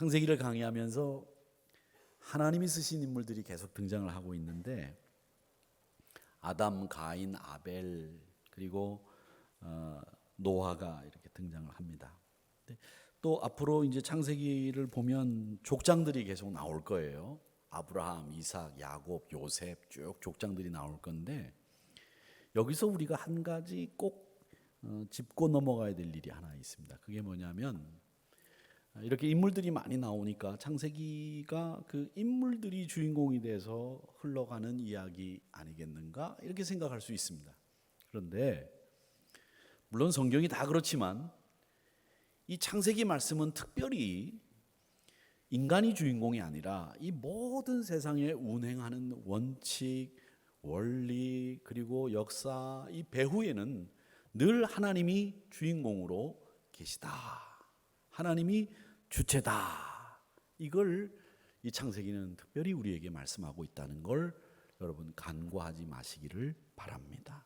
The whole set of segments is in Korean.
창세기를 강의하면서 하나님이 쓰신 인물들이 계속 등장을 하고 있는데 아담, 가인, 아벨 그리고 노아가 이렇게 등장을 합니다. 또 앞으로 이제 창세기를 보면 족장들이 계속 나올 거예요. 아브라함, 이삭, 야곱, 요셉 쭉 족장들이 나올 건데 여기서 우리가 한 가지 꼭 짚고 넘어가야 될 일이 하나 있습니다. 그게 뭐냐면 이렇게 인물들이 많이 나오니까 창세기가 그 인물들이 주인공이 돼서 흘러가는 이야기 아니겠는가 이렇게 생각할 수 있습니다. 그런데 물론 성경이 다 그렇지만 이 창세기 말씀은 특별히 인간이 주인공이 아니라 이 모든 세상에 운행하는 원칙, 원리 그리고 역사 이 배후에는 늘 하나님이 주인공으로 계시다. 하나님이 주체다. 이걸 이 창세기는 특별히 우리에게 말씀하고 있다는 걸 여러분 간과하지 마시기를 바랍니다.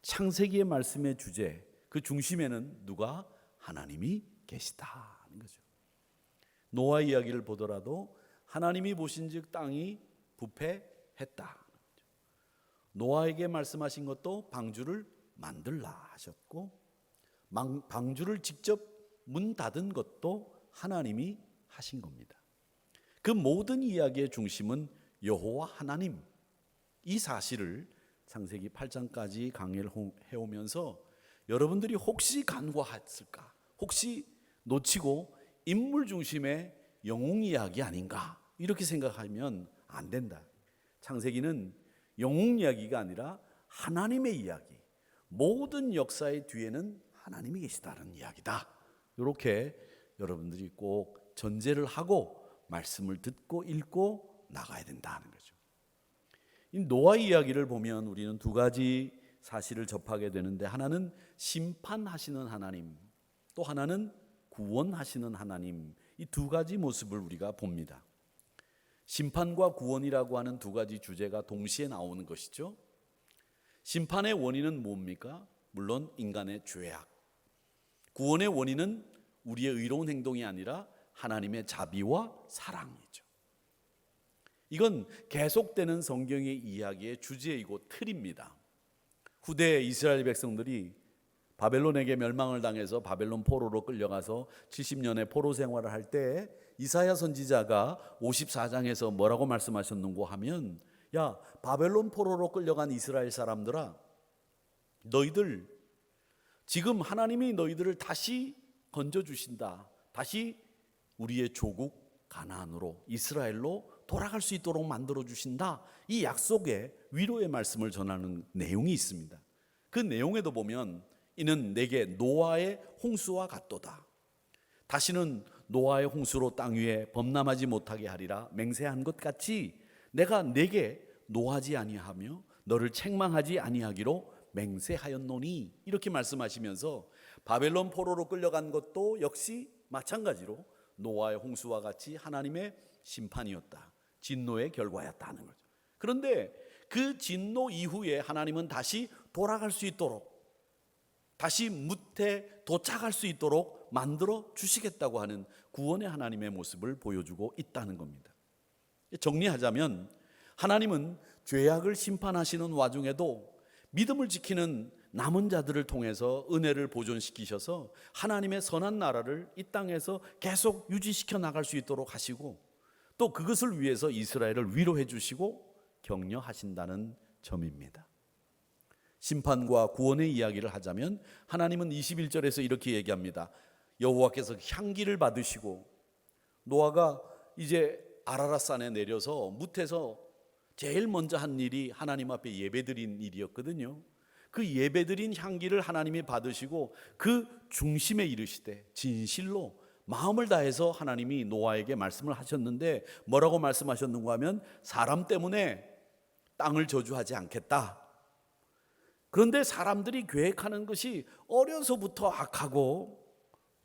창세기의 말씀의 주제, 그 중심에는 누가? 하나님이 계시다는 거죠. 노아 이야기를 보더라도 하나님이 보신즉 땅이 부패했다. 노아에게 말씀하신 것도 방주를 만들라 하셨고 방주를 직접 문 닫은 것도 하나님이 하신 겁니다. 그 모든 이야기의 중심은 여호와 하나님. 이 사실을 창세기 8장까지 강의를 해오면서 여러분들이 혹시 간과했을까? 혹시 놓치고 인물 중심의 영웅 이야기 아닌가? 이렇게 생각하면 안 된다. 창세기는 영웅 이야기가 아니라 하나님의 이야기. 모든 역사의 뒤에는 하나님이 계시다는 이야기다. 이렇게 여러분들이 꼭 전제를 하고 말씀을 듣고 읽고 나가야 된다는 거죠. 이 노아 이야기를 보면 우리는 두 가지 사실을 접하게 되는데 하나는 심판하시는 하나님, 또 하나는 구원하시는 하나님, 이 두 가지 모습을 우리가 봅니다. 심판과 구원이라고 하는 두 가지 주제가 동시에 나오는 것이죠. 심판의 원인은 뭡니까? 물론 인간의 죄악. 구원의 원인은 우리의 의로운 행동이 아니라 하나님의 자비와 사랑이죠. 이건 계속되는 성경의 이야기의 주제이고 틀입니다. 후대 이스라엘 백성들이 바벨론에게 멸망을 당해서 바벨론 포로로 끌려가서 70년의 포로 생활을 할 때 이사야 선지자가 54장에서 뭐라고 말씀하셨는고 하면 야 바벨론 포로로 끌려간 이스라엘 사람들아 너희들 지금 하나님이 너희들을 다시 건져주신다. 다시 우리의 조국 가나안으로 이스라엘로 돌아갈 수 있도록 만들어주신다. 이 약속에 위로의 말씀을 전하는 내용이 있습니다. 그 내용에도 보면 이는 내게 노아의 홍수와 같도다. 다시는 노아의 홍수로 땅 위에 범람하지 못하게 하리라 맹세한 것 같이 내가 내게 노하지 아니하며 너를 책망하지 아니하기로 맹세하였노니 이렇게 말씀하시면서 바벨론 포로로 끌려간 것도 역시 마찬가지로 노아의 홍수와 같이 하나님의 심판이었다. 진노의 결과였다는 거죠. 그런데 그 진노 이후에 하나님은 다시 돌아갈 수 있도록 다시 뭇에 도착할 수 있도록 만들어 주시겠다고 하는 구원의 하나님의 모습을 보여주고 있다는 겁니다. 정리하자면 하나님은 죄악을 심판하시는 와중에도 믿음을 지키는 남은 자들을 통해서 은혜를 보존시키셔서 하나님의 선한 나라를 이 땅에서 계속 유지시켜 나갈 수 있도록 하시고 또 그것을 위해서 이스라엘을 위로해 주시고 격려하신다는 점입니다. 심판과 구원의 이야기를 하자면 하나님은 21절에서 이렇게 얘기합니다. 여호와께서 향기를 받으시고 노아가 이제 아라랏산에 내려서 뭇에서 제일 먼저 한 일이 하나님 앞에 예배드린 일이었거든요. 그 예배드린 향기를 하나님이 받으시고 그 중심에 이르시되 진실로 마음을 다해서 하나님이 노아에게 말씀을 하셨는데 뭐라고 말씀하셨는가 하면 사람 때문에 땅을 저주하지 않겠다. 그런데 사람들이 계획하는 것이 어려서부터 악하고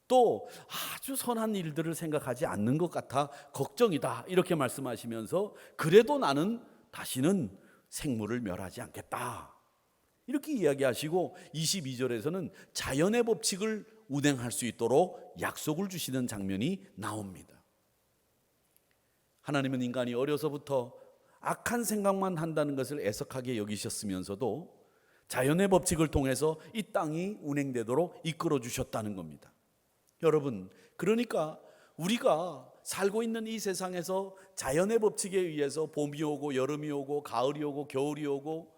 또 아주 선한 일들을 생각하지 않는 것 같아 걱정이다 이렇게 말씀하시면서 그래도 나는 다시는 생물을 멸하지 않겠다 이렇게 이야기하시고 22절에서는 자연의 법칙을 운행할 수 있도록 약속을 주시는 장면이 나옵니다. 하나님은 인간이 어려서부터 악한 생각만 한다는 것을 애석하게 여기셨으면서도 자연의 법칙을 통해서 이 땅이 운행되도록 이끌어 주셨다는 겁니다. 여러분, 그러니까 우리가 살고 있는 이 세상에서 자연의 법칙에 의해서 봄이 오고 여름이 오고 가을이 오고 겨울이 오고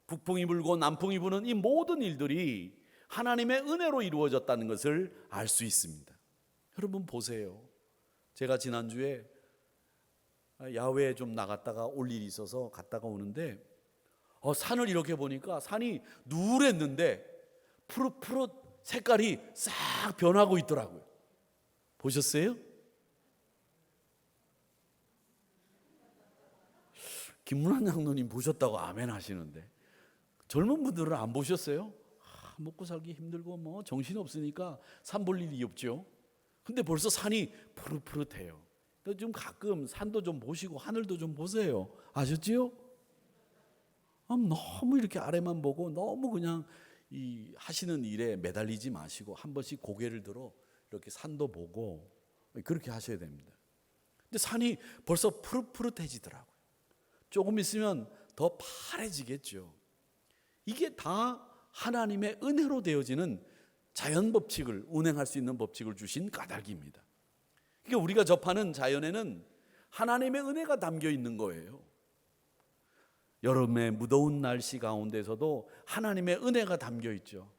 북풍이 불고 남풍이 부는 이 모든 일들이 하나님의 은혜로 이루어졌다는 것을 알 수 있습니다. 여러분 보세요. 제가 지난주에 야외에 좀 나갔다가 올 일이 있어서 갔다가 오는데 산을 이렇게 보니까 산이 누랬는데 푸릇푸릇 색깔이 싹 변하고 있더라고요. 보셨어요? 김문환 장로님 보셨다고 아멘 하시는데 젊은 분들은 안 보셨어요? 먹고 살기 힘들고 뭐 정신 없으니까 산 볼 일이 없죠. 근데 벌써 산이 푸릇푸릇해요. 좀 가끔 산도 좀 보시고 하늘도 좀 보세요. 아셨지요? 너무 이렇게 아래만 보고 너무 그냥 이 하시는 일에 매달리지 마시고 한 번씩 고개를 들어 이렇게 산도 보고 그렇게 하셔야 됩니다. 근데 산이 벌써 푸릇푸릇해지더라고요. 조금 있으면 더 파래지겠죠. 이게 다 하나님의 은혜로 되어지는 자연 법칙을 운행할 수 있는 법칙을 주신 까닭입니다. 그러니까 우리가 접하는 자연에는 하나님의 은혜가 담겨 있는 거예요. 여름의 무더운 날씨 가운데서도 하나님의 은혜가 담겨 있죠.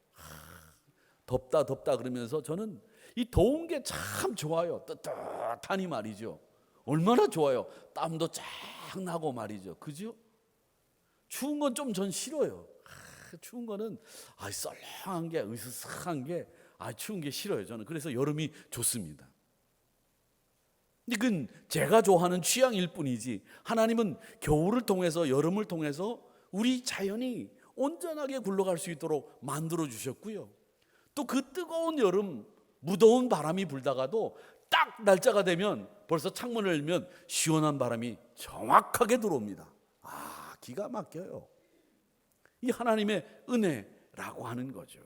덥다 그러면서 저는 이 더운 게 참 좋아요. 뜨뜻하니 말이죠. 얼마나 좋아요. 땀도 쫙 나고 말이죠. 그죠? 추운 건 좀 전 싫어요. 추운 거는 썰렁한 게 으스스한 게 추운 게 싫어요. 저는 그래서 여름이 좋습니다. 근데 그건 제가 좋아하는 취향일 뿐이지 하나님은 겨울을 통해서 여름을 통해서 우리 자연이 온전하게 굴러갈 수 있도록 만들어 주셨고요. 또 그 뜨거운 여름 무더운 바람이 불다가도 딱 날짜가 되면 벌써 창문을 열면 시원한 바람이 정확하게 들어옵니다. 기가 막혀요. 이 하나님의 은혜라고 하는 거죠.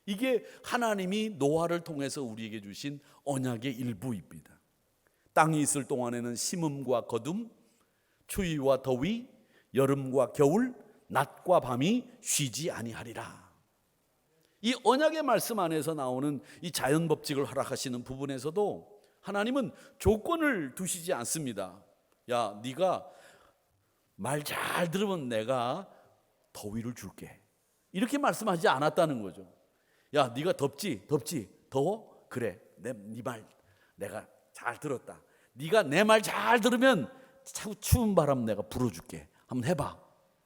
이게 하나님이 노아를 통해서 우리에게 주신 언약의 일부입니다. 땅이 있을 동안에는 심음과 거둠, 추위와 더위, 여름과 겨울, 낮과 밤이 쉬지 아니하리라. 이 언약의 말씀 안에서 나오는 이 자연 법칙을 허락하시는 부분에서도 하나님은 조건을 두시지 않습니다. 야, 네가 말 잘 들으면 내가 더위를 줄게. 이렇게 말씀하지 않았다는 거죠. 야, 네가 덥지? 더워? 그래, 네 말 내가 잘 들었다. 네가 내 말 잘 들으면 추운 바람 내가 불어줄게. 한번 해봐.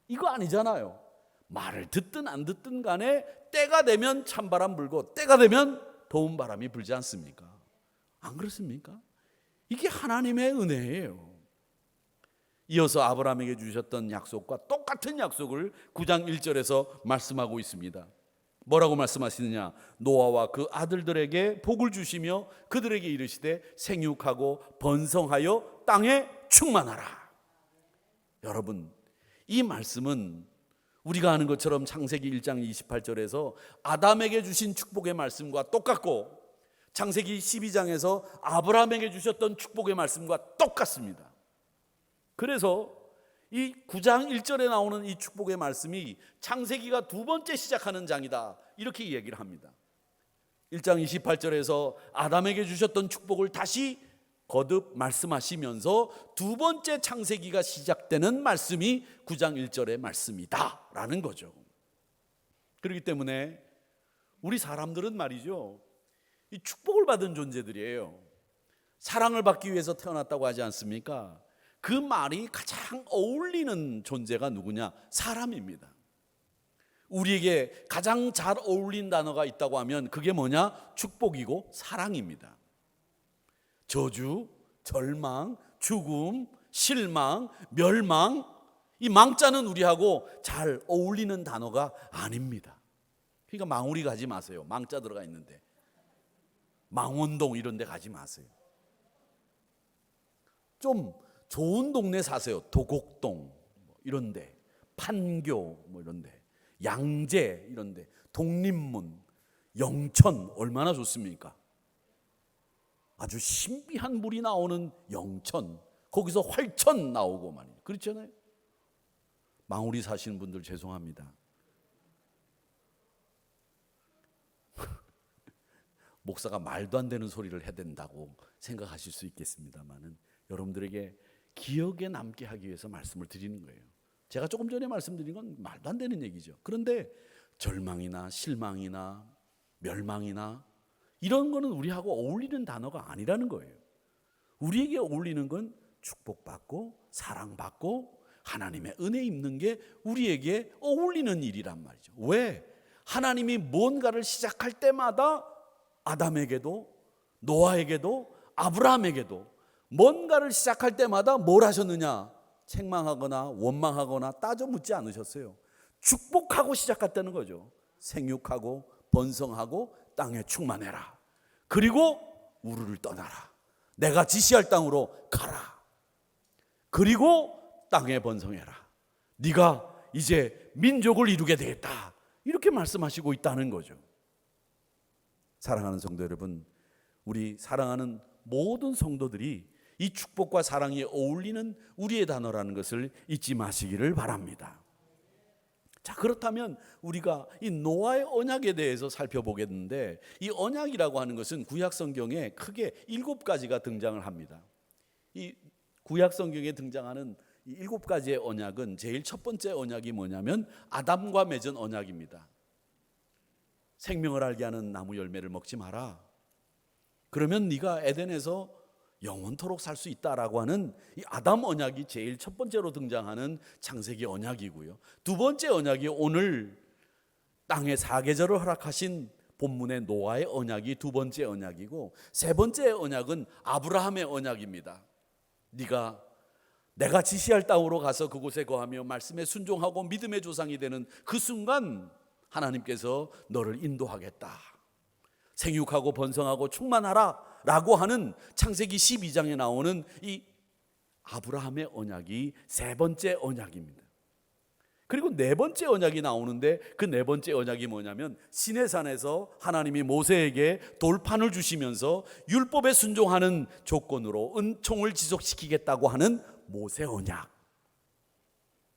이거 아니잖아요. 말을 듣든 안 듣든 간에 때가 되면 찬바람 불고 때가 되면 더운 바람이 불지 않습니까? 안 그렇습니까? 이게 하나님의 은혜예요. 이어서 아브라함에게 주셨던 약속과 똑같은 약속을 9장 1절에서 말씀하고 있습니다. 뭐라고 말씀하시느냐? 노아와 그 아들들에게 복을 주시며 그들에게 이르시되 생육하고 번성하여 땅에 충만하라. 여러분, 이 말씀은 우리가 아는 것처럼 창세기 1장 28절에서 아담에게 주신 축복의 말씀과 똑같고 창세기 12장에서 아브라함에게 주셨던 축복의 말씀과 똑같습니다. 그래서 이 9장 1절에 나오는 이 축복의 말씀이 창세기가 두 번째 시작하는 장이다, 이렇게 얘기를 합니다. 1장 28절에서 아담에게 주셨던 축복을 다시 거듭 말씀하시면서 두 번째 창세기가 시작되는 말씀이 9장 1절의 말씀이다 라는 거죠. 그렇기 때문에 우리 사람들은 말이죠, 이 축복을 받은 존재들이에요. 사랑을 받기 위해서 태어났다고 하지 않습니까? 그 말이 가장 어울리는 존재가 누구냐? 사람입니다. 우리에게 가장 잘 어울린 단어가 있다고 하면 그게 뭐냐? 축복이고 사랑입니다. 저주, 절망, 죽음, 실망, 멸망, 이 망자는 우리하고 잘 어울리는 단어가 아닙니다. 그러니까 망우리 가지 마세요. 망자 들어가 있는데. 망원동 이런 데 가지 마세요. 좀 좋은 동네 사세요. 도곡동 이런 데, 판교 이런 데, 양재 이런 데, 독립문, 영천 얼마나 좋습니까? 아주 신비한 물이 나오는 영천, 거기서 활천 나오고 말이에요. 그렇잖아요. 망우리 사시는 분들 죄송합니다. 목사가 말도 안 되는 소리를 해야 된다고 생각하실 수 있겠습니다만은 여러분들에게 기억에 남게 하기 위해서 말씀을 드리는 거예요. 제가 조금 전에 말씀드린 건 말도 안 되는 얘기죠. 그런데 절망이나 실망이나 멸망이나 이런 거는 우리하고 어울리는 단어가 아니라는 거예요. 우리에게 어울리는 건 축복받고 사랑받고 하나님의 은혜 입는 게 우리에게 어울리는 일이란 말이죠. 왜? 하나님이 뭔가를 시작할 때마다 아담에게도 노아에게도 아브라함에게도 뭔가를 시작할 때마다 뭘 하셨느냐? 책망하거나 원망하거나 따져 묻지 않으셨어요. 축복하고 시작했다는 거죠. 생육하고 번성하고 땅에 충만해라. 그리고 우르를 떠나라. 내가 지시할 땅으로 가라. 그리고 땅에 번성해라. 네가 이제 민족을 이루게 되겠다. 이렇게 말씀하시고 있다는 거죠. 사랑하는 성도 여러분, 우리 사랑하는 모든 성도들이 이 축복과 사랑이 어울리는 우리의 단어라는 것을 잊지 마시기를 바랍니다. 자, 그렇다면 우리가 이 노아의 언약에 대해서 살펴보겠는데, 이 언약이라고 하는 것은 구약 성경에 크게 7가지가 등장을 합니다. 이 구약 성경에 등장하는 이 7가지의 언약은 제일 첫 번째 언약이 뭐냐면 아담과 맺은 언약입니다. 생명을 알게 하는 나무 열매를 먹지 마라. 그러면 네가 에덴에서 영원토록 살 수 있다라고 하는 이 아담 언약이 제일 첫 번째로 등장하는 창세기 언약이고요. 두 번째 언약이 오늘 땅의 사계절을 허락하신 본문의 노아의 언약이 두 번째 언약이고, 세 번째 언약은 아브라함의 언약입니다. 네가 내가 지시할 땅으로 가서 그곳에 거하며 말씀에 순종하고 믿음의 조상이 되는 그 순간 하나님께서 너를 인도하겠다. 생육하고 번성하고 충만하라 라고 하는 창세기 12장에 나오는 이 아브라함의 언약이 세 번째 언약입니다. 그리고 네 번째 언약이 나오는데 그 네 번째 언약이 뭐냐면 시내산에서 하나님이 모세에게 돌판을 주시면서 율법에 순종하는 조건으로 은총을 지속시키겠다고 하는 모세 언약.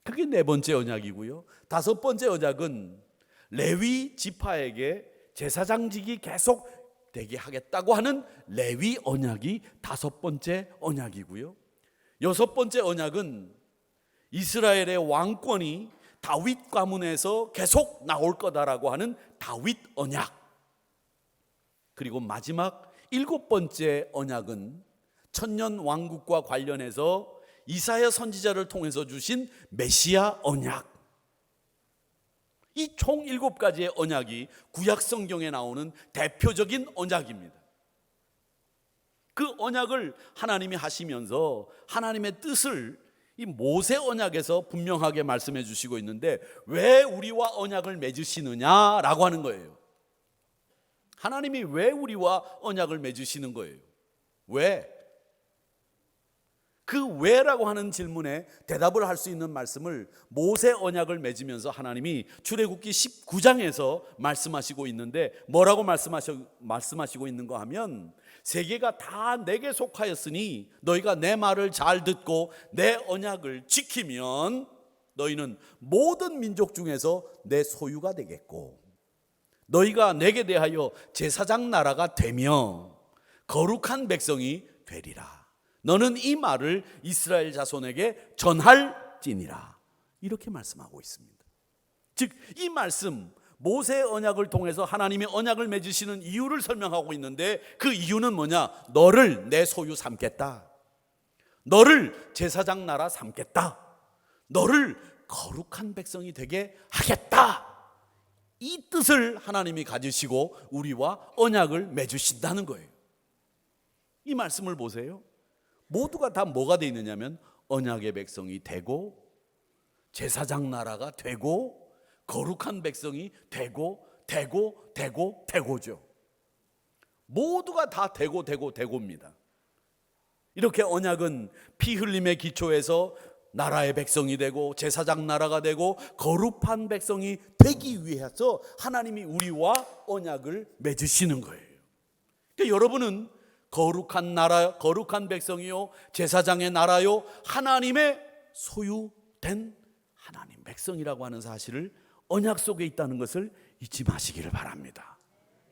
그게 네 번째 언약이고요. 다섯 번째 언약은 레위 지파에게 제사장직이 계속 되게 하겠다고 하는 레위 언약이 다섯 번째 언약이고요. 여섯 번째 언약은 이스라엘의 왕권이 다윗 가문에서 계속 나올 거다라고 하는 다윗 언약. 그리고 마지막 일곱 번째 언약은 천년 왕국과 관련해서 이사야 선지자를 통해서 주신 메시아 언약. 이 총 7가지의 언약이 구약 성경에 나오는 대표적인 언약입니다. 그 언약을 하나님이 하시면서 하나님의 뜻을 이 모세 언약에서 분명하게 말씀해 주시고 있는데, 왜 우리와 언약을 맺으시느냐라고 하는 거예요. 하나님이 왜 우리와 언약을 맺으시는 거예요? 왜? 그 왜라고 하는 질문에 대답을 할 수 있는 말씀을 모세 언약을 맺으면서 하나님이 출애굽기 19장에서 말씀하시고 있는데, 뭐라고 말씀하시고 있는가 하면, 세계가 다 내게 속하였으니 너희가 내 말을 잘 듣고 내 언약을 지키면 너희는 모든 민족 중에서 내 소유가 되겠고, 너희가 내게 대하여 제사장 나라가 되며 거룩한 백성이 되리라. 너는 이 말을 이스라엘 자손에게 전할지니라. 이렇게 말씀하고 있습니다. 즉, 이 말씀 모세 언약을 통해서 하나님이 언약을 맺으시는 이유를 설명하고 있는데, 그 이유는 뭐냐? 너를 내 소유 삼겠다. 너를 제사장 나라 삼겠다. 너를 거룩한 백성이 되게 하겠다. 이 뜻을 하나님이 가지시고 우리와 언약을 맺으신다는 거예요. 이 말씀을 보세요. 모두가 다 뭐가 되어 있느냐면 언약의 백성이 되고, 제사장 나라가 되고, 거룩한 백성이 되고죠. 모두가 다 되고입니다. 이렇게 언약은 피 흘림의 기초에서 나라의 백성이 되고 제사장 나라가 되고 거룩한 백성이 되기 위해서 하나님이 우리와 언약을 맺으시는 거예요. 그러니까 여러분은 거룩한 나라, 거룩한 백성이요 제사장의 나라요 하나님의 소유된 하나님 백성이라고 하는 사실을 언약 속에 있다는 것을 잊지 마시기를 바랍니다.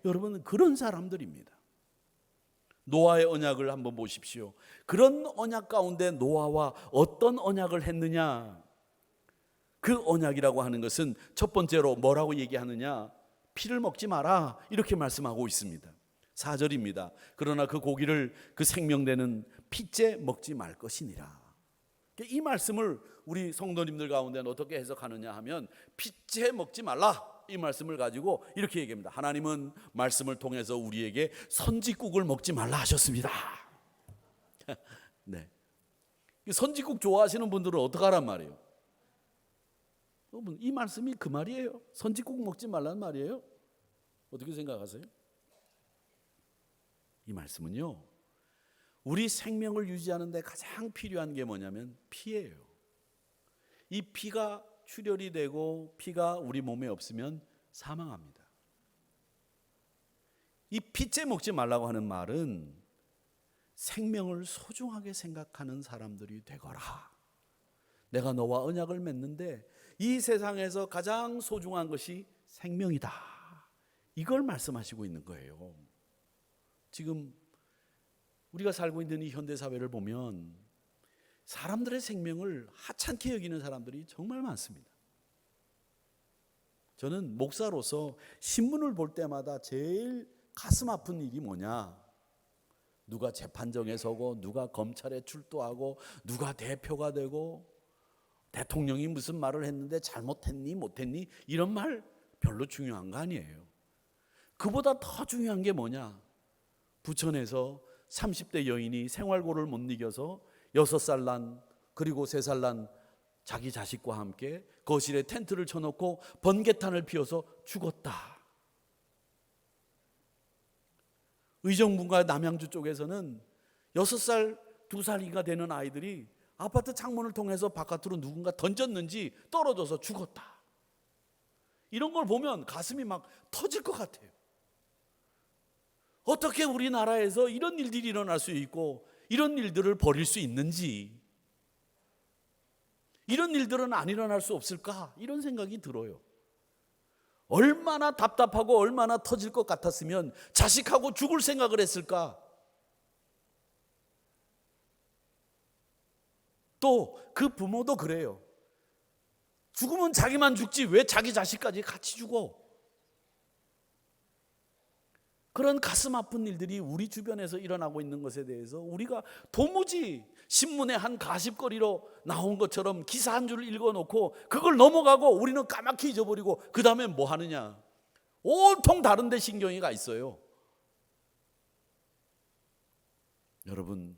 여러분, 그런 사람들입니다. 노아의 언약을 한번 보십시오. 그런 언약 가운데 노아와 어떤 언약을 했느냐? 그 언약이라고 하는 것은 첫 번째로 뭐라고 얘기하느냐? 피를 먹지 마라, 이렇게 말씀하고 있습니다. 4절입니다. 그러나 그 고기를 그 생명되는 피째 먹지 말 것이니라. 이 말씀을 우리 성도님들 가운데는 어떻게 해석하느냐 하면, 피째 먹지 말라, 이 말씀을 가지고 이렇게 얘기합니다. 하나님은 말씀을 통해서 우리에게 선지국을 먹지 말라 하셨습니다. 네. 선지국 좋아하시는 분들은 어떡하란 말이에요? 여러분, 이 말씀이 그 말이에요. 선지국 먹지 말라는 말이에요. 어떻게 생각하세요? 이 말씀은요, 우리 생명을 유지하는 데 가장 필요한 게 뭐냐면 피예요. 이 피가 출혈이 되고 피가 우리 몸에 없으면 사망합니다. 이 피째 먹지 말라고 하는 말은 생명을 소중하게 생각하는 사람들이 되거라. 내가 너와 언약을 맺는데 이 세상에서 가장 소중한 것이 생명이다, 이걸 말씀하시고 있는 거예요. 지금 우리가 살고 있는 이 현대사회를 보면 사람들의 생명을 하찮게 여기는 사람들이 정말 많습니다. 저는 목사로서 신문을 볼 때마다 제일 가슴 아픈 일이 뭐냐? 누가 재판정에 서고, 누가 검찰에 출두하고, 누가 대표가 되고, 대통령이 무슨 말을 했는데 잘못했니 못했니, 이런 말 별로 중요한 거 아니에요. 그보다 더 중요한 게 뭐냐? 부천에서 30대 여인이 생활고를 못 이겨서 6살 난, 그리고 3살 난 자기 자식과 함께 거실에 텐트를 쳐놓고 번개탄을 피워서 죽었다. 의정부가 남양주 쪽에서는 6살, 2살이가 되는 아이들이 아파트 창문을 통해서 바깥으로 누군가 던졌는지 떨어져서 죽었다. 이런 걸 보면 가슴이 막 터질 것 같아요. 어떻게 우리나라에서 이런 일들이 일어날 수 있고 이런 일들을 벌일 수 있는지, 이런 일들은 안 일어날 수 없을까, 이런 생각이 들어요. 얼마나 답답하고 얼마나 터질 것 같았으면 자식하고 죽을 생각을 했을까. 또 그 부모도 그래요. 죽으면 자기만 죽지 왜 자기 자식까지 같이 죽어. 그런 가슴 아픈 일들이 우리 주변에서 일어나고 있는 것에 대해서 우리가 도무지 신문의 한 가십거리로 나온 것처럼 기사 한 줄을 읽어놓고 그걸 넘어가고 우리는 까맣게 잊어버리고 그 다음에 뭐 하느냐? 온통 다른 데 신경이 가 있어요. 여러분,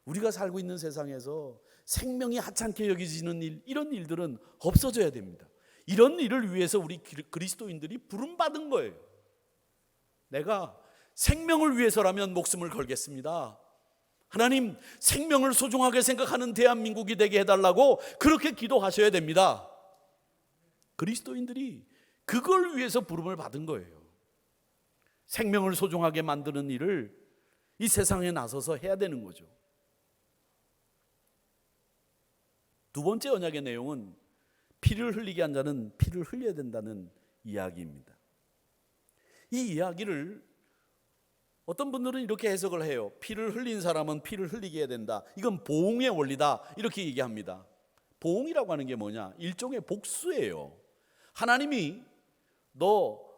우리가 살고 있는 세상에서 생명이 하찮게 여겨지는 일, 이런 일들은 없어져야 됩니다. 이런 일을 위해서 우리 그리스도인들이 부름받은 거예요. 내가 생명을 위해서라면 목숨을 걸겠습니다. 하나님, 생명을 소중하게 생각하는 대한민국이 되게 해달라고 그렇게 기도하셔야 됩니다. 그리스도인들이 그걸 위해서 부름을 받은 거예요. 생명을 소중하게 만드는 일을 이 세상에 나서서 해야 되는 거죠. 두 번째 언약의 내용은 피를 흘리게 한 자는 피를 흘려야 된다는 이야기입니다. 이 이야기를 어떤 분들은 이렇게 해석을 해요. 피를 흘린 사람은 피를 흘리게 해야 된다. 이건 보응의 원리다, 이렇게 얘기합니다. 보응이라고 하는 게 뭐냐? 일종의 복수예요. 하나님이 너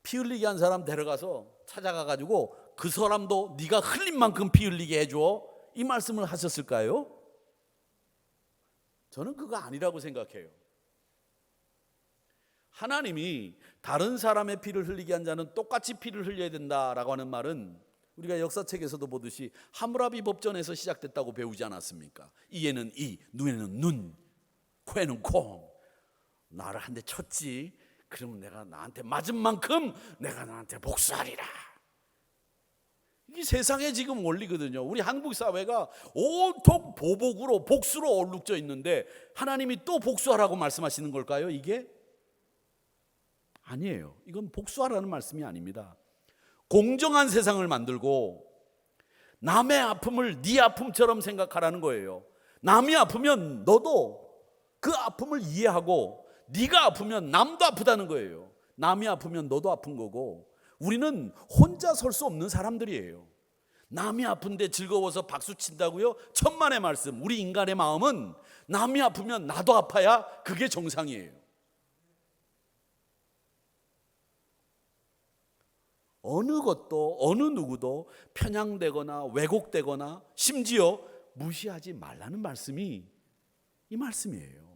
피 흘리게 한 사람 데려가서 찾아가가지고 그 사람도 네가 흘린 만큼 피 흘리게 해줘, 이 말씀을 하셨을까요? 저는 그거 아니라고 생각해요. 하나님이 다른 사람의 피를 흘리게 한 자는 똑같이 피를 흘려야 된다라고 하는 말은 우리가 역사책에서도 보듯이 하므라비 법전에서 시작됐다고 배우지 않았습니까? 이에는 이, 눈에는 눈, 코에는 코. 나를 한 대 쳤지, 그러면 내가 나한테 맞은 만큼 내가 나한테 복수하리라. 이게 세상의 지금 원리거든요. 우리 한국 사회가 온통 보복으로, 복수로 얼룩져 있는데 하나님이 또 복수하라고 말씀하시는 걸까요? 이게? 아니에요. 이건 복수하라는 말씀이 아닙니다. 공정한 세상을 만들고 남의 아픔을 네 아픔처럼 생각하라는 거예요. 남이 아프면 너도 그 아픔을 이해하고, 네가 아프면 남도 아프다는 거예요. 남이 아프면 너도 아픈 거고, 우리는 혼자 설 수 없는 사람들이에요. 남이 아픈데 즐거워서 박수 친다고요? 천만의 말씀. 우리 인간의 마음은 남이 아프면 나도 아파야 그게 정상이에요. 어느 것도 어느 누구도 편향되거나 왜곡되거나 심지어 무시하지 말라는 말씀이 이 말씀이에요.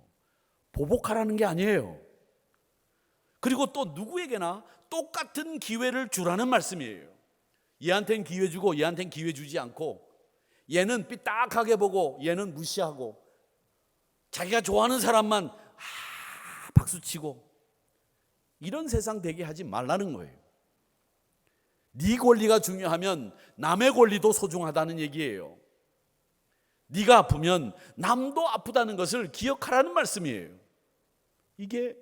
보복하라는 게 아니에요. 그리고 또 누구에게나 똑같은 기회를 주라는 말씀이에요. 얘한테는 기회 주고 얘한테는 기회 주지 않고, 얘는 삐딱하게 보고 얘는 무시하고, 자기가 좋아하는 사람만 박수치고, 이런 세상 되게 하지 말라는 거예요. 네 권리가 중요하면 남의 권리도 소중하다는 얘기예요. 네가 아프면 남도 아프다는 것을 기억하라는 말씀이에요. 이게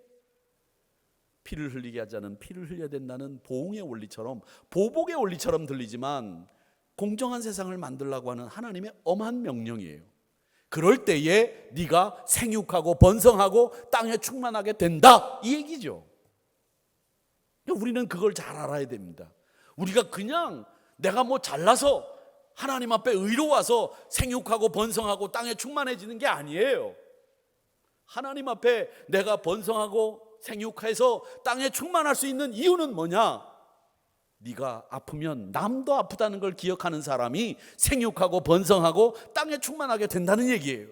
피를 흘리게 하지 않은 피를 흘려야 된다는 보응의 원리처럼, 보복의 원리처럼 들리지만 공정한 세상을 만들려고 하는 하나님의 엄한 명령이에요. 그럴 때에 네가 생육하고 번성하고 땅에 충만하게 된다, 이 얘기죠. 우리는 그걸 잘 알아야 됩니다. 우리가 그냥 내가 뭐 잘나서 하나님 앞에 의로워서 생육하고 번성하고 땅에 충만해지는 게 아니에요. 하나님 앞에 내가 번성하고 생육해서 땅에 충만할 수 있는 이유는 뭐냐? 네가 아프면 남도 아프다는 걸 기억하는 사람이 생육하고 번성하고 땅에 충만하게 된다는 얘기예요.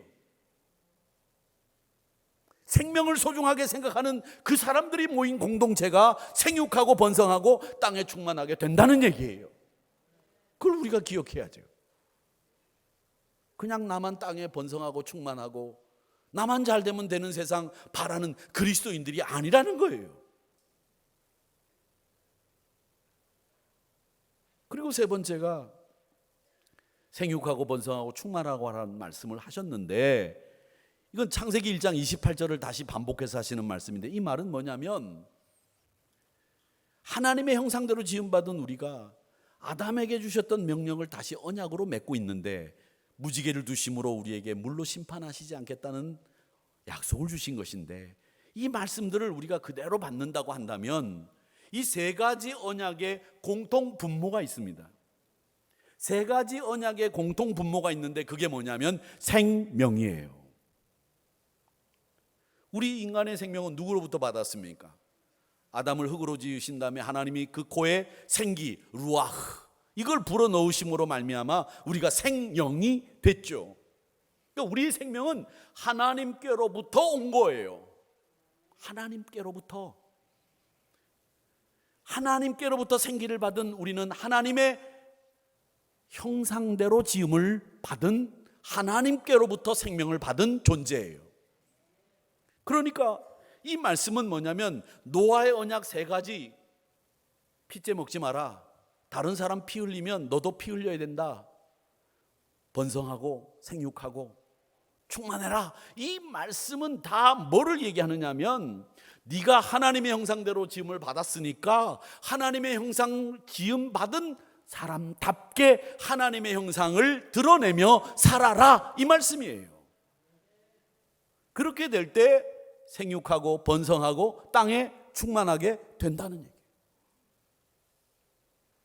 생명을 소중하게 생각하는 그 사람들이 모인 공동체가 생육하고 번성하고 땅에 충만하게 된다는 얘기예요. 그걸 우리가 기억해야죠. 그냥 나만 땅에 번성하고 충만하고 나만 잘 되면 되는 세상 바라는 그리스도인들이 아니라는 거예요. 그리고 세 번째가 생육하고 번성하고 충만하고 하라는 말씀을 하셨는데, 이건 창세기 1장 28절을 다시 반복해서 하시는 말씀인데, 이 말은 뭐냐면 하나님의 형상대로 지음받은 우리가 아담에게 주셨던 명령을 다시 언약으로 맺고 있는데, 무지개를 두심으로 우리에게 물로 심판하시지 않겠다는 약속을 주신 것인데, 이 말씀들을 우리가 그대로 받는다고 한다면 이 세 가지 언약의 공통 분모가 있습니다. 세 가지 언약의 공통 분모가 있는데 그게 뭐냐면 생명이에요. 우리 인간의 생명은 누구로부터 받았습니까? 아담을 흙으로 지으신 다음에 하나님이 그 코에 생기, 루아흐, 이걸 불어넣으심으로 말미암아 우리가 생명이 됐죠. 그러니까 우리의 생명은 하나님께로부터 온 거예요. 하나님께로부터 생기를 받은 우리는 하나님의 형상대로 지음을 받은, 하나님께로부터 생명을 받은 존재예요. 그러니까 이 말씀은 뭐냐면 노아의 언약 세 가지, 피째 먹지 마라, 다른 사람 피 흘리면 너도 피 흘려야 된다, 번성하고 생육하고 충만해라, 이 말씀은 다 뭐를 얘기하느냐면 네가 하나님의 형상대로 지음을 받았으니까 하나님의 형상 지음 받은 사람답게 하나님의 형상을 드러내며 살아라, 이 말씀이에요. 그렇게 될 때 생육하고 번성하고 땅에 충만하게 된다는 얘기예요.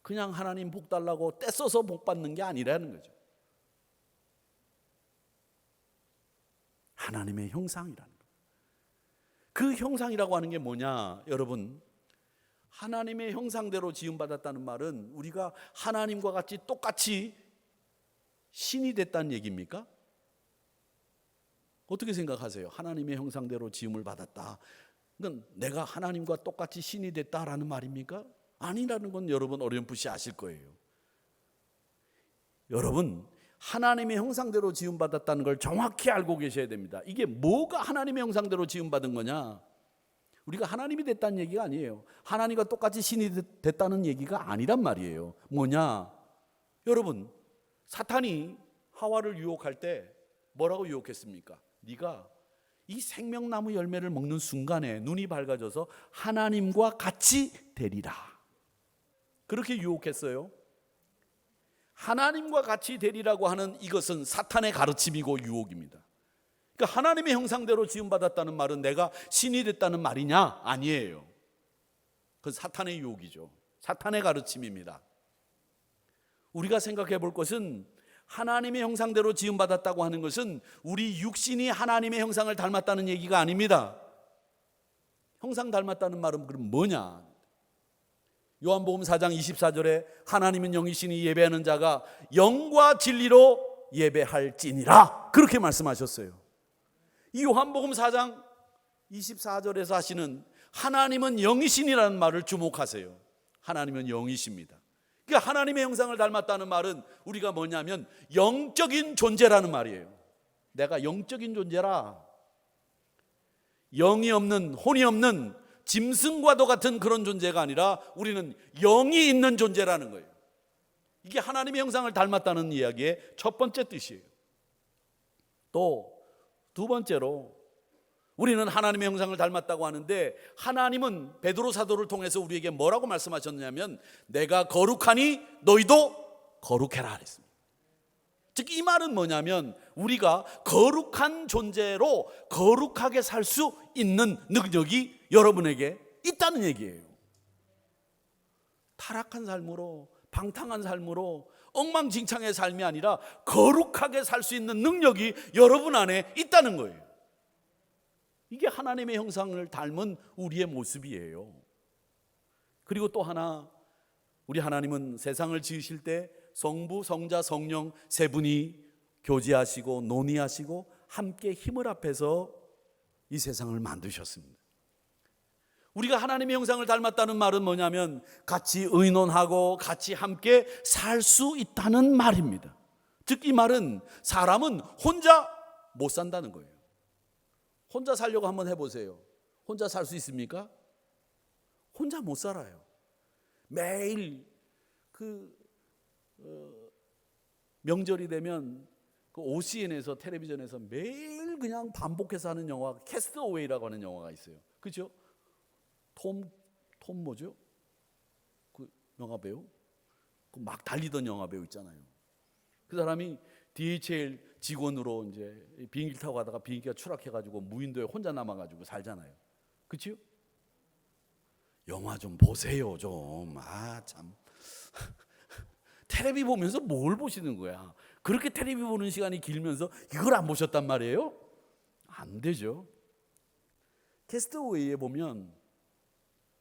그냥 하나님 복 달라고 떼써서 복 받는 게 아니라는 거죠. 하나님의 형상이라는 거예요. 그 형상이라고 하는 게 뭐냐? 여러분, 하나님의 형상대로 지음받았다는 말은 우리가 하나님과 같이 똑같이 신이 됐다는 얘기입니까? 어떻게 생각하세요? 하나님의 형상대로 지음을 받았다, 그건 내가 하나님과 똑같이 신이 됐다라는 말입니까? 아니라는 건 여러분 어렴풋이 아실 거예요. 여러분, 하나님의 형상대로 지음받았다는 걸 정확히 알고 계셔야 됩니다. 이게 뭐가 하나님의 형상대로 지음받은 거냐? 우리가 하나님이 됐다는 얘기가 아니에요. 하나님과 똑같이 신이 됐다는 얘기가 아니란 말이에요. 뭐냐? 여러분, 사탄이 하와를 유혹할 때 뭐라고 유혹했습니까? 네가 이 생명나무 열매를 먹는 순간에 눈이 밝아져서 하나님과 같이 되리라, 그렇게 유혹했어요. 하나님과 같이 되리라고 하는 이것은 사탄의 가르침이고 유혹입니다. 그러니까 하나님의 형상대로 지음받았다는 말은 내가 신이 됐다는 말이냐? 아니에요. 그건 사탄의 유혹이죠. 사탄의 가르침입니다. 우리가 생각해 볼 것은 하나님의 형상대로 지음받았다고 하는 것은 우리 육신이 하나님의 형상을 닮았다는 얘기가 아닙니다. 형상 닮았다는 말은 그럼 뭐냐? 요한복음 4장 24절에 하나님은 영이시니 예배하는 자가 영과 진리로 예배할지니라 그렇게 말씀하셨어요. 이 요한복음 4장 24절에서 하시는 하나님은 영이시니라는 말을 주목하세요. 하나님은 영이십니다. 그러니까 하나님의 형상을 닮았다는 말은 우리가 뭐냐면 영적인 존재라는 말이에요. 내가 영적인 존재라. 영이 없는, 혼이 없는 짐승과도 같은 그런 존재가 아니라 우리는 영이 있는 존재라는 거예요. 이게 하나님의 형상을 닮았다는 이야기의 첫 번째 뜻이에요. 또 두 번째로 우리는 하나님의 형상을 닮았다고 하는데 하나님은 베드로 사도를 통해서 우리에게 뭐라고 말씀하셨냐면 내가 거룩하니 너희도 거룩해라 그랬습니다. 즉 이 말은 뭐냐면 우리가 거룩한 존재로 거룩하게 살 수 있는 능력이 여러분에게 있다는 얘기예요. 타락한 삶으로, 방탕한 삶으로, 엉망진창의 삶이 아니라 거룩하게 살 수 있는 능력이 여러분 안에 있다는 거예요. 이게 하나님의 형상을 닮은 우리의 모습이에요. 그리고 또 하나, 우리 하나님은 세상을 지으실 때 성부, 성자, 성령 세 분이 교제하시고 논의하시고 함께 힘을 합해서 이 세상을 만드셨습니다. 우리가 하나님의 형상을 닮았다는 말은 뭐냐면 같이 의논하고 같이 함께 살 수 있다는 말입니다. 즉 이 말은 사람은 혼자 못 산다는 거예요. 혼자 살려고 한번 해보세요. 혼자 살 수 있습니까? 혼자 못 살아요. 매일 명절이 되면 그 OCN에서 텔레비전에서 매일 그냥 반복해서 하는 영화 캐스트어웨이라고 하는 영화가 있어요. 그렇죠? 톰 뭐죠? 그 영화 배우? 그 막 달리던 영화 배우 있잖아요. 그 사람이 DHL 직원으로 이제 비행기 타고 가다가 비행기가 추락해가지고 무인도에 혼자 남아가지고 살잖아요. 그렇죠? 영화 좀 보세요 좀. 참 텔레비 보면서 뭘 보시는 거야? 그렇게 텔레비 보는 시간이 길면서 이걸 안 보셨단 말이에요? 안 되죠. 캐스트어웨이에 보면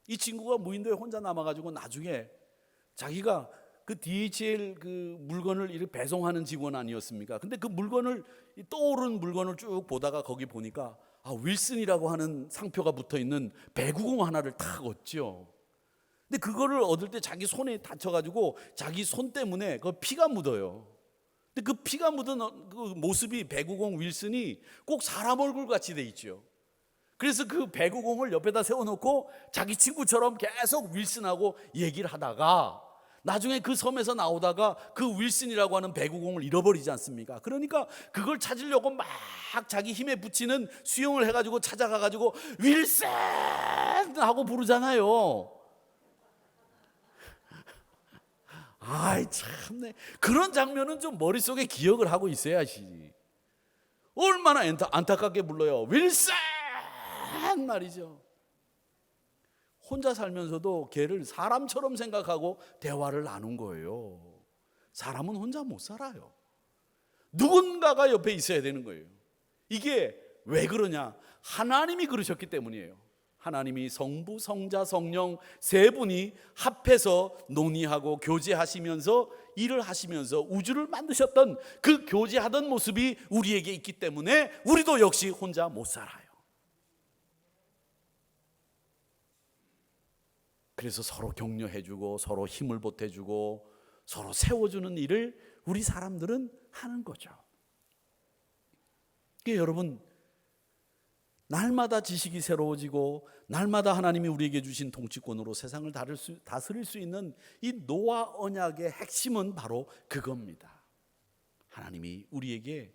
이 친구가 무인도에 혼자 남아가지고 나중에 자기가 그 DHL 그 물건을 이렇게 배송하는 직원 아니었습니까? 근데 그 물건을 떠오른 물건을 쭉 보다가 거기 보니까 윌슨이라고 하는 상표가 붙어 있는 배구공 하나를 탁 얻죠. 근데 그거를 얻을 때 자기 손에 다쳐가지고 자기 손 때문에 그 피가 묻어요. 근데 그 피가 묻은 그 모습이 배구공 윌슨이 꼭 사람 얼굴 같이 돼 있죠. 그래서 그 배구공을 옆에다 세워놓고 자기 친구처럼 계속 윌슨하고 얘기를 하다가 나중에 그 섬에서 나오다가 그 윌슨이라고 하는 배구공을 잃어버리지 않습니까? 그러니까 그걸 찾으려고 막 자기 힘에 붙이는 수영을 해가지고 찾아가가지고 윌슨 하고 부르잖아요. 아이 참네. 그런 장면은 좀 머릿속에 기억을 하고 있어야지. 얼마나 안타깝게 불러요. 윌슨 말이죠. 혼자 살면서도 걔를 사람처럼 생각하고 대화를 나눈 거예요. 사람은 혼자 못 살아요. 누군가가 옆에 있어야 되는 거예요. 이게 왜 그러냐? 하나님이 그러셨기 때문이에요. 하나님이 성부, 성자, 성령 세 분이 합해서 논의하고 교제하시면서 일을 하시면서 우주를 만드셨던 그 교제하던 모습이 우리에게 있기 때문에 우리도 역시 혼자 못 살아요. 그래서 서로 격려해주고 서로 힘을 보태주고 서로 세워주는 일을 우리 사람들은 하는 거죠. 그러니까 여러분, 날마다 지식이 새로워지고 날마다 하나님이 우리에게 주신 통치권으로 세상을 다스릴 수 있는 이 노아 언약의 핵심은 바로 그겁니다. 하나님이 우리에게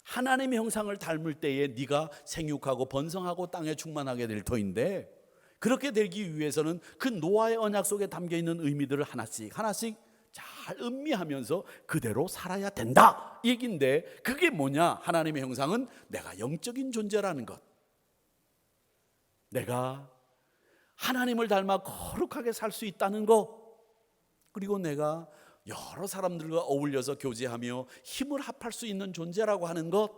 하나님의 형상을 닮을 때에 네가 생육하고 번성하고 땅에 충만하게 될 터인데, 그렇게 되기 위해서는 그 노아의 언약 속에 담겨있는 의미들을 하나씩 잘 음미하면서 그대로 살아야 된다 얘긴데, 그게 뭐냐? 하나님의 형상은 내가 영적인 존재라는 것, 내가 하나님을 닮아 거룩하게 살 수 있다는 것, 그리고 내가 여러 사람들과 어울려서 교제하며 힘을 합할 수 있는 존재라고 하는 것,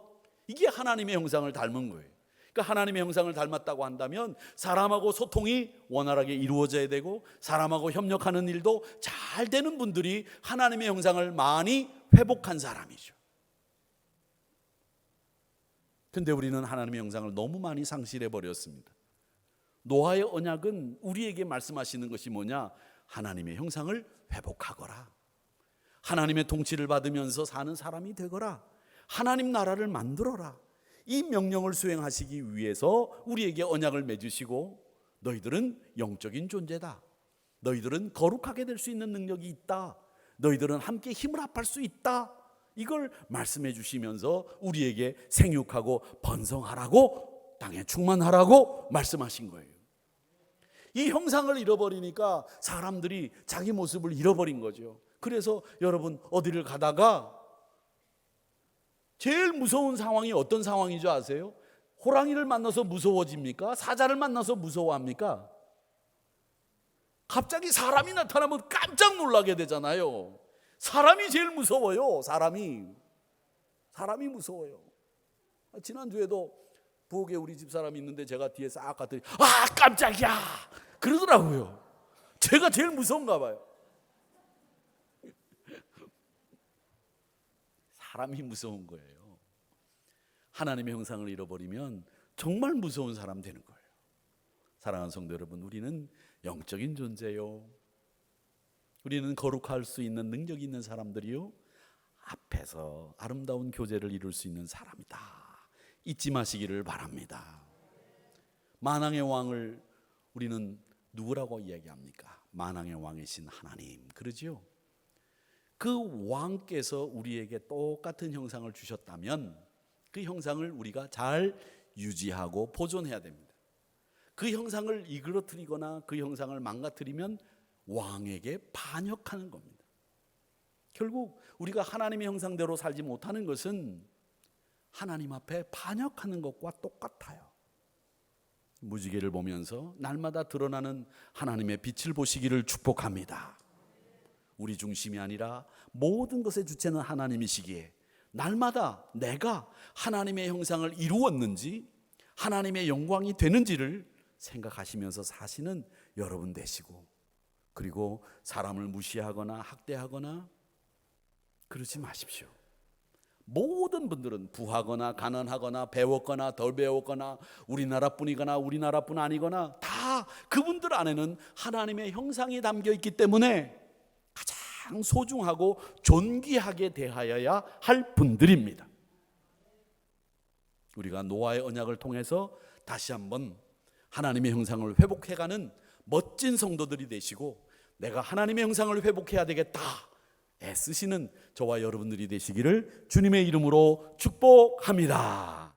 이게 하나님의 형상을 닮은 거예요. 그러니까 하나님의 형상을 닮았다고 한다면 사람하고 소통이 원활하게 이루어져야 되고, 사람하고 협력하는 일도 잘 되는 분들이 하나님의 형상을 많이 회복한 사람이죠. 근데 우리는 하나님의 형상을 너무 많이 상실해 버렸습니다. 노아의 언약은 우리에게 말씀하시는 것이 뭐냐? 하나님의 형상을 회복하거라, 하나님의 통치를 받으면서 사는 사람이 되거라, 하나님 나라를 만들어라, 이 명령을 수행하시기 위해서 우리에게 언약을 맺으시고, 너희들은 영적인 존재다, 너희들은 거룩하게 될 수 있는 능력이 있다, 너희들은 함께 힘을 합할 수 있다, 이걸 말씀해 주시면서 우리에게 생육하고 번성하라고, 땅에 충만하라고 말씀하신 거예요. 이 형상을 잃어버리니까 사람들이 자기 모습을 잃어버린 거죠. 그래서 여러분, 어디를 가다가 제일 무서운 상황이 어떤 상황이죠 아세요? 호랑이를 만나서 무서워집니까? 사자를 만나서 무서워합니까? 갑자기 사람이 나타나면 깜짝 놀라게 되잖아요. 사람이 제일 무서워요. 사람이 무서워요. 지난주에도 부엌에 우리 집사람이 있는데 제가 뒤에 싹 갔더니 아 깜짝이야 그러더라고요. 제가 제일 무서운가 봐요. 사람이 무서운 거예요. 하나님의 형상을 잃어버리면 정말 무서운 사람 되는 거예요. 사랑하는 성도 여러분, 우리는 영적인 존재요, 우리는 거룩할 수 있는 능력이 있는 사람들이요, 앞에서 아름다운 교제를 이룰 수 있는 사람이다, 잊지 마시기를 바랍니다. 만왕의 왕을 우리는 누구라고 이야기합니까? 만왕의 왕이신 하나님, 그러지요? 그 왕께서 우리에게 똑같은 형상을 주셨다면 그 형상을 우리가 잘 유지하고 보존해야 됩니다. 그 형상을 이그러뜨리거나 그 형상을 망가뜨리면 왕에게 반역하는 겁니다. 결국 우리가 하나님의 형상대로 살지 못하는 것은 하나님 앞에 반역하는 것과 똑같아요. 무지개를 보면서 날마다 드러나는 하나님의 빛을 보시기를 축복합니다. 우리 중심이 아니라 모든 것의 주체는 하나님이시기에 날마다 내가 하나님의 형상을 이루었는지, 하나님의 영광이 되는지를 생각하시면서 사시는 여러분 되시고, 그리고 사람을 무시하거나 학대하거나 그러지 마십시오. 모든 분들은 부하거나 가난하거나 배웠거나 덜 배웠거나 우리나라뿐이거나 우리나라뿐 아니거나 다 그분들 안에는 하나님의 형상이 담겨 있기 때문에 가장 소중하고 존귀하게 대하여야 할 분들입니다. 우리가 노아의 언약을 통해서 다시 한번 하나님의 형상을 회복해가는 멋진 성도들이 되시고, 내가 하나님의 형상을 회복해야 되겠다 애쓰시는 저와 여러분들이 되시기를 주님의 이름으로 축복합니다.